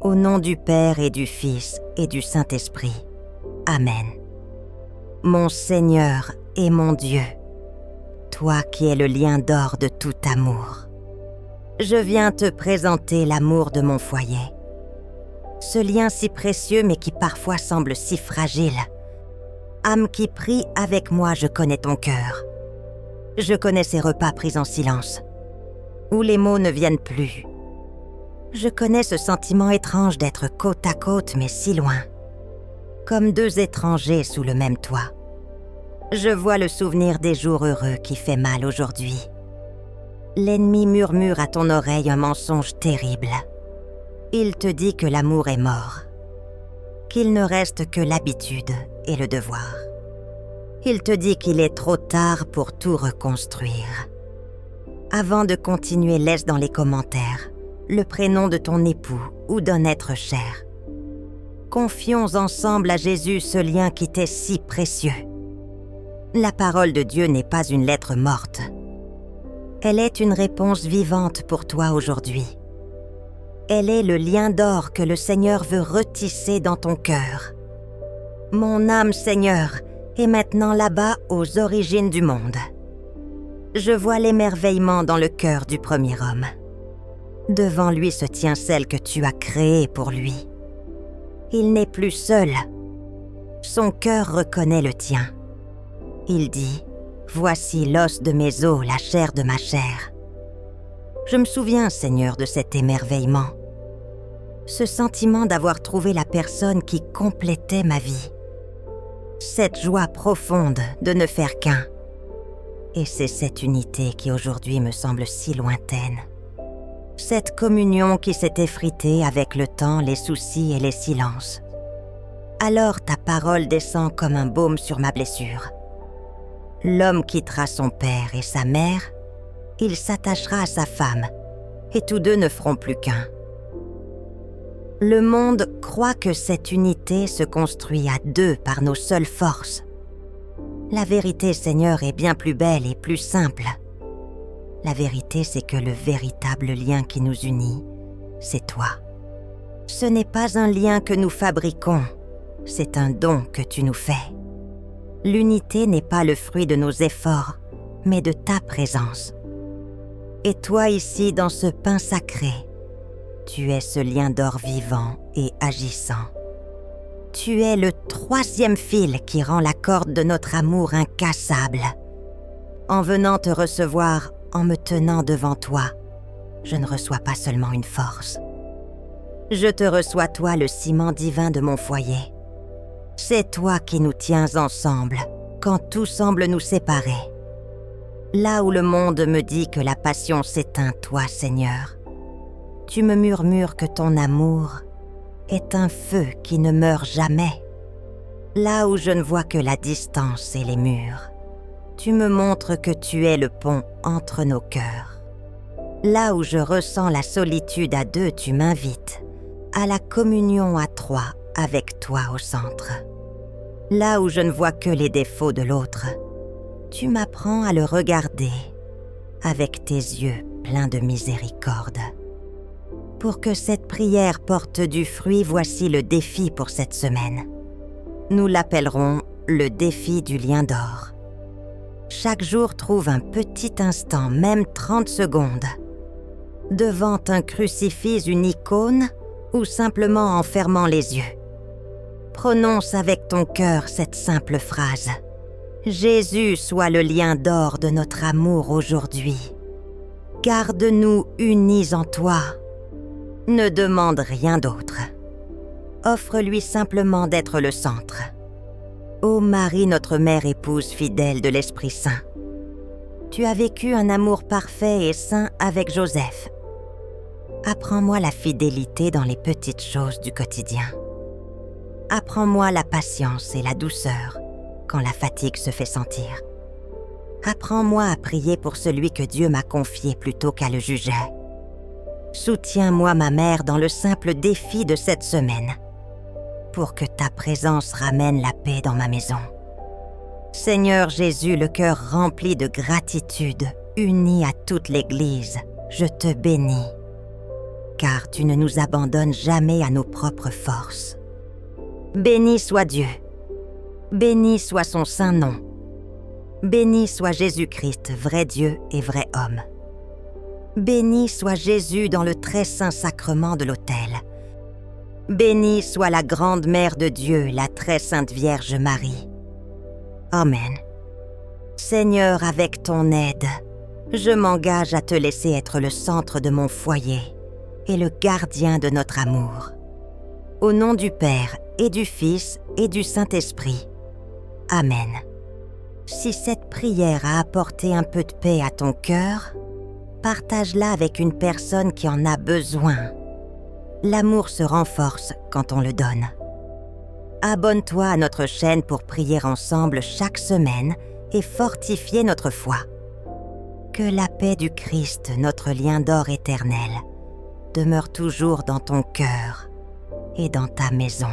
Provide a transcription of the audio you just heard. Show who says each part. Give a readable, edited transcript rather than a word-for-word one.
Speaker 1: Au nom du Père et du Fils et du Saint-Esprit. Amen. Mon Seigneur et mon Dieu, toi qui es le lien d'or de tout amour, je viens te présenter l'amour de mon foyer. Ce lien si précieux mais qui parfois semble si fragile. Âme qui prie avec moi, je connais ton cœur. Je connais ces repas pris en silence, où les mots ne viennent plus. Je connais ce sentiment étrange d'être côte à côte mais si loin, comme deux étrangers sous le même toit. Je vois le souvenir des jours heureux qui fait mal aujourd'hui. L'ennemi murmure à ton oreille un mensonge terrible. Il te dit que l'amour est mort, qu'il ne reste que l'habitude et le devoir. Il te dit qu'il est trop tard pour tout reconstruire. Avant de continuer, laisse dans les commentaires le prénom de ton époux ou d'un être cher. Confions ensemble à Jésus ce lien qui t'est si précieux. La parole de Dieu n'est pas une lettre morte. Elle est une réponse vivante pour toi aujourd'hui. Elle est le lien d'or que le Seigneur veut retisser dans ton cœur. Mon âme, Seigneur, est maintenant là-bas aux origines du monde. Je vois l'émerveillement dans le cœur du premier homme. Devant lui se tient celle que tu as créée pour lui. Il n'est plus seul. Son cœur reconnaît le tien. Il dit, « Voici l'os de mes os, la chair de ma chair. » Je me souviens, Seigneur, de cet émerveillement. Ce sentiment d'avoir trouvé la personne qui complétait ma vie. Cette joie profonde de ne faire qu'un. Et c'est cette unité qui aujourd'hui me semble si lointaine. Cette communion qui s'est effritée avec le temps, les soucis et les silences. Alors ta parole descend comme un baume sur ma blessure. L'homme quittera son père et sa mère, il s'attachera à sa femme, et tous deux ne feront plus qu'un. Le monde croit que cette unité se construit à deux par nos seules forces. La vérité, Seigneur, est bien plus belle et plus simple. La vérité, c'est que le véritable lien qui nous unit, c'est toi. Ce n'est pas un lien que nous fabriquons, c'est un don que tu nous fais. L'unité n'est pas le fruit de nos efforts, mais de ta présence. Et toi ici, dans ce pain sacré, tu es ce lien d'or vivant et agissant. Tu es le troisième fil qui rend la corde de notre amour incassable. En venant te recevoir, en me tenant devant toi, je ne reçois pas seulement une force. Je te reçois, toi, le ciment divin de mon foyer. C'est toi qui nous tiens ensemble, quand tout semble nous séparer. Là où le monde me dit que la passion s'éteint, toi, Seigneur, tu me murmures que ton amour est un feu qui ne meurt jamais. Là où je ne vois que la distance et les murs, tu me montres que tu es le pont entre nos cœurs. Là où je ressens la solitude à deux, tu m'invites à la communion à trois avec toi au centre. Là où je ne vois que les défauts de l'autre, tu m'apprends à le regarder avec tes yeux pleins de miséricorde. Pour que cette prière porte du fruit, voici le défi pour cette semaine. Nous l'appellerons le défi du lien d'or. Chaque jour, trouve un petit instant, même 30 secondes, devant un crucifix, une icône, ou simplement en fermant les yeux. Prononce avec ton cœur cette simple phrase. Jésus soit le lien d'or de notre amour aujourd'hui. Garde-nous unis en toi. Ne demande rien d'autre. Offre-lui simplement d'être le centre. Ô Marie, notre mère épouse fidèle de l'Esprit Saint, tu as vécu un amour parfait et saint avec Joseph. Apprends-moi la fidélité dans les petites choses du quotidien. Apprends-moi la patience et la douceur quand la fatigue se fait sentir. Apprends-moi à prier pour celui que Dieu m'a confié plutôt qu'à le juger. Soutiens-moi, ma mère, dans le simple défi de cette semaine, pour que ta présence ramène la paix dans ma maison. Seigneur Jésus, le cœur rempli de gratitude, uni à toute l'Église, je te bénis, car tu ne nous abandonnes jamais à nos propres forces. Béni soit Dieu, béni soit son saint nom, béni soit Jésus-Christ, vrai Dieu et vrai homme. Béni soit Jésus dans le très saint sacrement de l'autel. Bénie soit la grande mère de Dieu, la très sainte Vierge Marie. Amen. Seigneur, avec ton aide, je m'engage à te laisser être le centre de mon foyer et le gardien de notre amour. Au nom du Père et du Fils et du Saint-Esprit. Amen. Si cette prière a apporté un peu de paix à ton cœur, partage-la avec une personne qui en a besoin. L'amour se renforce quand on le donne. Abonne-toi à notre chaîne pour prier ensemble chaque semaine et fortifier notre foi. Que la paix du Christ, notre lien d'or éternel, demeure toujours dans ton cœur et dans ta maison.